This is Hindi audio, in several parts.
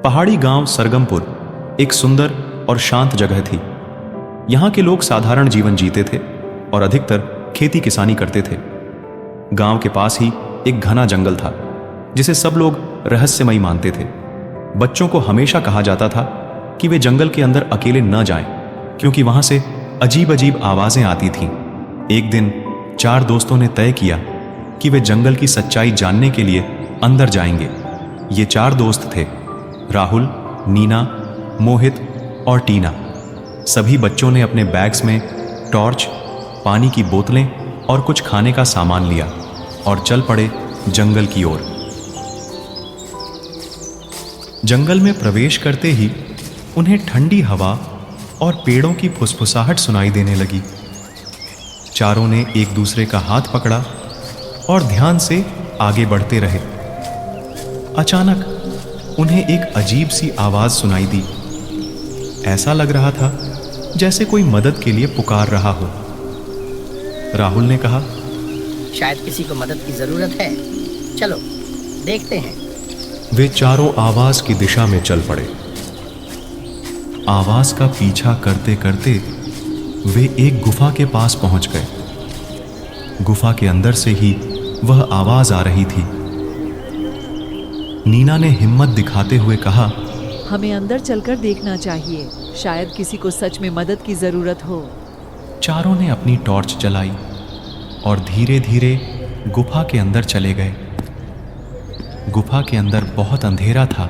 पहाड़ी गांव सरगमपुर एक सुंदर और शांत जगह थी। यहाँ के लोग साधारण जीवन जीते थे और अधिकतर खेती किसानी करते थे। गांव के पास ही एक घना जंगल था जिसे सब लोग रहस्यमयी मानते थे। बच्चों को हमेशा कहा जाता था कि वे जंगल के अंदर अकेले न जाएं, क्योंकि वहां से अजीब अजीब आवाजें आती थीं। एक दिन 4 दोस्तों ने तय किया कि वे जंगल की सच्चाई जानने के लिए अंदर जाएंगे। ये 4 दोस्त थे, राहुल, नीना, मोहित और टीना। सभी बच्चों ने अपने बैग्स में टॉर्च, पानी की बोतलें और कुछ खाने का सामान लिया और चल पड़े जंगल की ओर। जंगल में प्रवेश करते ही उन्हें ठंडी हवा और पेड़ों की फुसफुसाहट सुनाई देने लगी। चारों ने एक दूसरे का हाथ पकड़ा और ध्यान से आगे बढ़ते रहे। अचानक उन्हें एक अजीब सी आवाज सुनाई दी। ऐसा लग रहा था जैसे कोई मदद के लिए पुकार रहा हो। राहुल ने कहा, शायद किसी को मदद की जरूरत है, चलो देखते हैं। वे चारों आवाज की दिशा में चल पड़े। आवाज का पीछा करते करते वे एक गुफा के पास पहुंच गए। गुफा के अंदर से ही वह आवाज आ रही थी। नीना ने हिम्मत दिखाते हुए कहा, हमें अंदर चलकर देखना चाहिए, शायद किसी को सच में मदद की जरूरत हो। चारों ने अपनी टॉर्च जलाई और धीरे धीरे गुफा के अंदर चले गए। गुफा के अंदर बहुत अंधेरा था,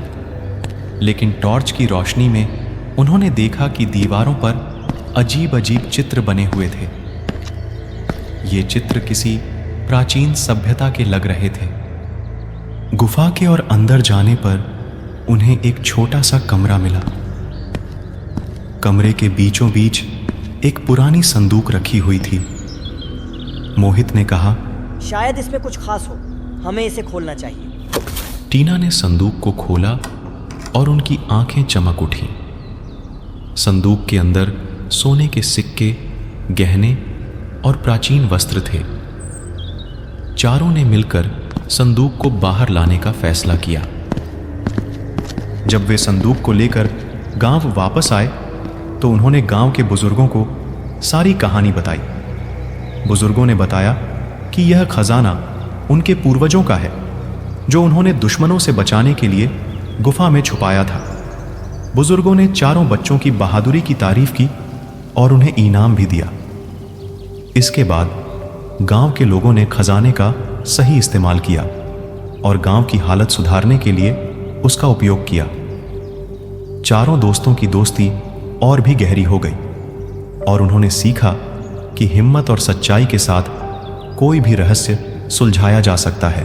लेकिन टॉर्च की रोशनी में उन्होंने देखा कि दीवारों पर अजीब अजीब चित्र बने हुए थे। ये चित्र किसी प्राचीन सभ्यता के लग रहे थे। गुफा के और अंदर जाने पर उन्हें एक छोटा सा कमरा मिला। कमरे के बीचों बीच एक पुरानी संदूक रखी हुई थी। मोहित ने कहा, शायद इसमें कुछ खास हो, हमें इसे खोलना चाहिए। टीना ने संदूक को खोला और उनकी आंखें चमक उठी। संदूक के अंदर सोने के सिक्के, गहने और प्राचीन वस्त्र थे। चारों ने मिलकर संदूक को बाहर लाने का फैसला किया। जब वे संदूक को लेकर गांव वापस आए तो उन्होंने गांव के बुजुर्गों को सारी कहानी बताई। बुजुर्गों ने बताया कि यह खजाना उनके पूर्वजों का है, जो उन्होंने दुश्मनों से बचाने के लिए गुफा में छुपाया था। बुजुर्गों ने चारों बच्चों की बहादुरी की तारीफ की और उन्हें इनाम भी दिया। इसके बाद गांव के लोगों ने खजाने का सही इस्तेमाल किया और गांव की हालत सुधारने के लिए उसका उपयोग किया। चारों दोस्तों की दोस्ती और भी गहरी हो गई और उन्होंने सीखा कि हिम्मत और सच्चाई के साथ कोई भी रहस्य सुलझाया जा सकता है।